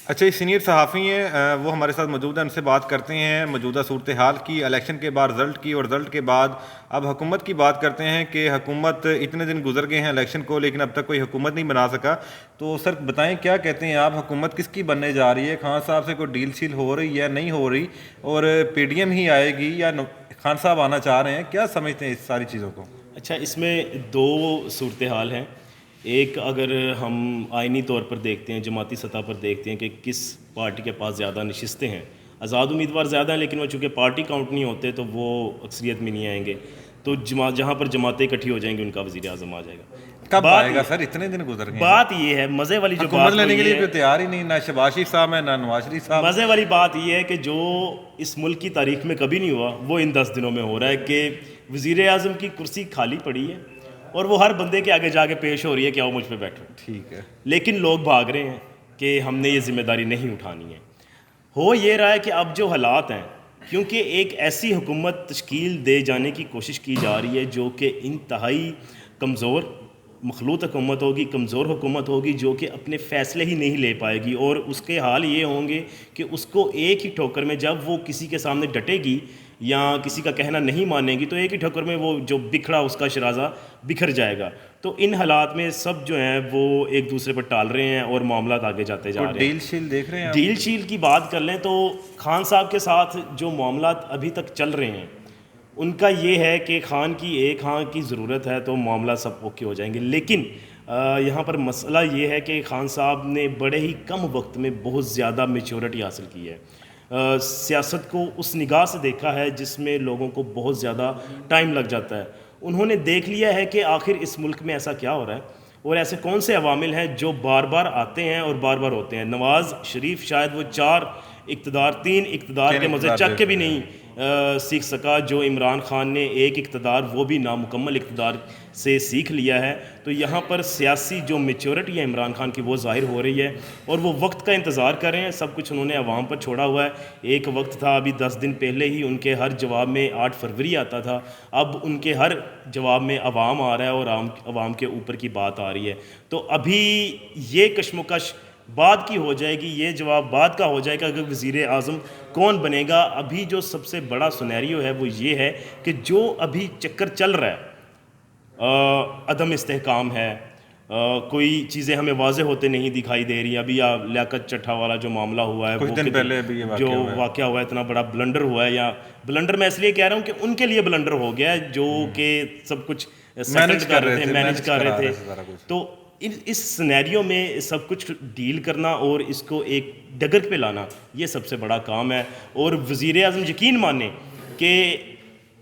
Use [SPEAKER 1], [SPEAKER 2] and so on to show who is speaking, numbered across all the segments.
[SPEAKER 1] اچھا، یہ سینئر صحافی ہیں، وہ ہمارے ساتھ موجود ہیں، ان سے بات کرتے ہیں موجودہ صورتحال کی، الیکشن کے بعد رزلٹ کی، اور رزلٹ کے بعد اب حکومت کی بات کرتے ہیں کہ حکومت اتنے دن گزر گئے ہیں الیکشن کو لیکن اب تک کوئی حکومت نہیں بنا سکا. تو سر بتائیں کیا کہتے ہیں آپ، حکومت کس کی بننے جا رہی ہے؟ خان صاحب سے کوئی ڈیل شیل ہو رہی ہے نہیں ہو رہی؟ اور پی ڈی ایم ہی آئے گی یا خان صاحب آنا چاہ رہے ہیں؟ کیا سمجھتے ہیں اس ساری چیزوں کو؟
[SPEAKER 2] اچھا، اس میں دو صورتحال ہیں. ایک اگر ہم آئینی طور پر دیکھتے ہیں، جماعتی سطح پر دیکھتے ہیں کہ کس پارٹی کے پاس زیادہ نشستیں ہیں. آزاد امیدوار زیادہ ہیں لیکن وہ چونکہ پارٹی کاؤنٹ نہیں ہوتے تو وہ اکثریت میں نہیں آئیں گے. تو جہاں پر جماعتیں اکٹھی ہو جائیں گی ان کا وزیر اعظم آ جائے گا.
[SPEAKER 1] کب آئے گا سر؟ اتنے دن گزر گئے ہیں.
[SPEAKER 2] بات یہ ہے، مزے والی جو
[SPEAKER 1] حکومت
[SPEAKER 2] بات وہ
[SPEAKER 1] لینے کے لیے
[SPEAKER 2] یہ
[SPEAKER 1] کوئی
[SPEAKER 2] ہے،
[SPEAKER 1] تیار ہی نہیں، نہ شہباز شریف صاحب ہے نہ نواز شریف صاحب.
[SPEAKER 2] مزے والی بات یہ ہے کہ جو اس ملک کی تاریخ میں کبھی نہیں ہوا وہ ان 10 دنوں میں ہو رہا ہے کہ وزیر اعظم کی کرسی خالی پڑی ہے اور وہ ہر بندے کے آگے جا کے پیش ہو رہی ہے کہ آؤ مجھ پہ بیٹھو.
[SPEAKER 1] ٹھیک ہے.
[SPEAKER 2] لیکن لوگ بھاگ رہے ہیں کہ ہم نے یہ ذمہ داری نہیں اٹھانی ہے. ہو یہ رہا ہے کہ اب جو حالات ہیں، کیونکہ ایک ایسی حکومت تشکیل دے جانے کی کوشش کی جا رہی ہے جو کہ انتہائی کمزور مخلوط حکومت ہوگی، کمزور حکومت ہوگی، جو کہ اپنے فیصلے ہی نہیں لے پائے گی، اور اس کے حال یہ ہوں گے کہ اس کو ایک ہی ٹھوکر میں جب وہ کسی کے سامنے ڈٹے گی یا کسی کا کہنا نہیں مانے گی تو ایک ہی ٹھوکر میں وہ جو بکھڑا اس کا شرازہ بکھر جائے گا. تو ان حالات میں سب جو ہیں وہ ایک دوسرے پر ٹال رہے ہیں اور معاملات آگے جاتے جا رہے ہیں.
[SPEAKER 1] ڈیل شیل دیکھ رہے ہیں آپ؟
[SPEAKER 2] ڈیل شیل کی بات کر لیں تو خان صاحب کے ساتھ جو معاملات ابھی تک چل رہے ہیں ان کا یہ ہے کہ خان کی ایک ہاں کی ضرورت ہے تو معاملہ سب اوکے ہو جائیں گے. لیکن یہاں پر مسئلہ یہ ہے کہ خان صاحب نے بڑے ہی کم وقت میں بہت زیادہ میچورٹی حاصل کی ہے. سیاست کو اس نگاہ سے دیکھا ہے جس میں لوگوں کو بہت زیادہ ٹائم لگ جاتا ہے. انہوں نے دیکھ لیا ہے کہ آخر اس ملک میں ایسا کیا ہو رہا ہے اور ایسے کون سے عوامل ہیں جو بار بار آتے ہیں اور بار بار ہوتے ہیں. نواز شریف شاید وہ 3 اقتدار کے مزے چکھ کے بھی نہیں سیکھ سکا جو عمران خان نے ایک اقتدار، وہ بھی نامکمل اقتدار سے سیکھ لیا ہے. تو یہاں پر سیاسی جو میچورٹی ہے عمران خان کی وہ ظاہر ہو رہی ہے اور وہ وقت کا انتظار کر رہے ہیں. سب کچھ انہوں نے عوام پر چھوڑا ہوا ہے. ایک وقت تھا ابھی 10 دن پہلے ہی ان کے ہر جواب میں 8 فروری آتا تھا، اب ان کے ہر جواب میں عوام آ رہا ہے اور عوام کے اوپر کی بات آ رہی ہے. تو ابھی یہ کشمکش بعد کی ہو جائے گی، یہ جواب بعد کا ہو جائے گا کہ وزیر اعظم کون بنے گا. ابھی جو سب سے بڑا سینیریو ہے وہ یہ ہے کہ جو ابھی چکر چل رہا ہے، عدم استحکام ہے، کوئی چیزیں ہمیں واضح ہوتے نہیں دکھائی دے رہی. ابھی لیاقت چٹھا والا جو معاملہ ہوا ہے،
[SPEAKER 1] کچھ دن پہلے ابھی یہ
[SPEAKER 2] جو واقعہ ہوا ہے، اتنا بڑا بلنڈر ہوا ہے. یا بلنڈر میں اس لیے کہہ رہا ہوں کہ ان کے لیے بلنڈر ہو گیا ہے جو کہ سب کچھ مینیج کر رہے تھے. تو اس سینیریو میں سب کچھ ڈیل کرنا اور اس کو ایک ڈگر پہ لانا یہ سب سے بڑا کام ہے. اور وزیر اعظم یقین مانیں کہ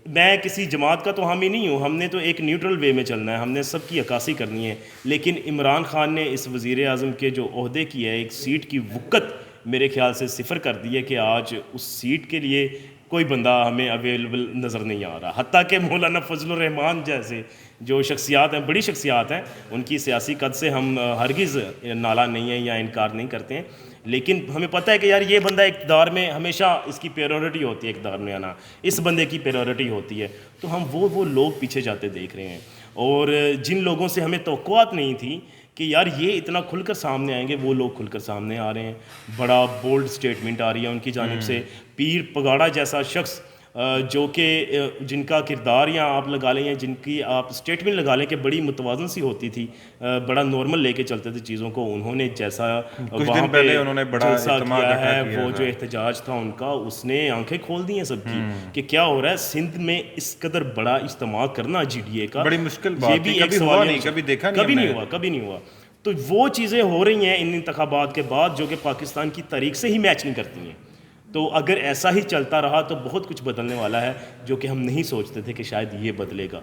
[SPEAKER 2] میں کسی جماعت کا تو حامی نہیں ہوں، ہم نے تو ایک نیوٹرل وے میں چلنا ہے، ہم نے سب کی عکاسی کرنی ہے. لیکن عمران خان نے اس وزیر اعظم کے جو عہدے کی ہے ایک سیٹ کی وقت میرے خیال سے صفر کر دی ہے کہ آج اس سیٹ کے لیے کوئی بندہ ہمیں اویلیبل نظر نہیں آ رہا. حتیٰ کہ مولانا فضل الرحمان جیسے جو شخصیات ہیں، بڑی شخصیات ہیں، ان کی سیاسی قد سے ہم ہرگز نالا نہیں ہیں یا انکار نہیں کرتے ہیں. لیکن ہمیں پتہ ہے کہ یار یہ بندہ اقتدار میں ہمیشہ اس کی پیرورٹی ہوتی ہے، اقتدار میں آنا اس بندے کی پیرورٹی ہوتی ہے. تو ہم وہ لوگ پیچھے جاتے دیکھ رہے ہیں. اور جن لوگوں سے ہمیں توقعات نہیں تھی کہ یار یہ اتنا کھل کر سامنے آئیں گے، وہ لوگ کھل کر سامنے آ رہے ہیں. بڑا بولڈ سٹیٹمنٹ آ رہی ہے ان کی جانب سے. پیر پگاڑا جیسا شخص جو کہ جن کا کردار یا آپ لگا لیں یا جن کی آپ سٹیٹمنٹ لگا لیں کہ بڑی متوازن سی ہوتی تھی، بڑا نارمل لے کے چلتے تھے چیزوں کو، انہوں نے جیسا وہاں پہ جلسہ کیا ہے، وہ جو احتجاج تھا ان کا، اس نے آنکھیں کھول دی ہیں سب کی کہ کیا ہو رہا ہے. سندھ میں اس قدر بڑا اجتماع کرنا جی ڈی اے کا
[SPEAKER 1] بڑی مشکل بات،
[SPEAKER 2] بھی ایک سوال نہیں، کبھی نہیں ہوا. تو وہ چیزیں ہو رہی ہیں ان انتخابات کے بعد جو کہ پاکستان کی تاریخ سے ہی میچ نہیں کرتی ہیں. تو اگر ایسا ہی چلتا رہا تو بہت کچھ بدلنے والا ہے جو کہ ہم نہیں سوچتے تھے کہ شاید یہ بدلے گا.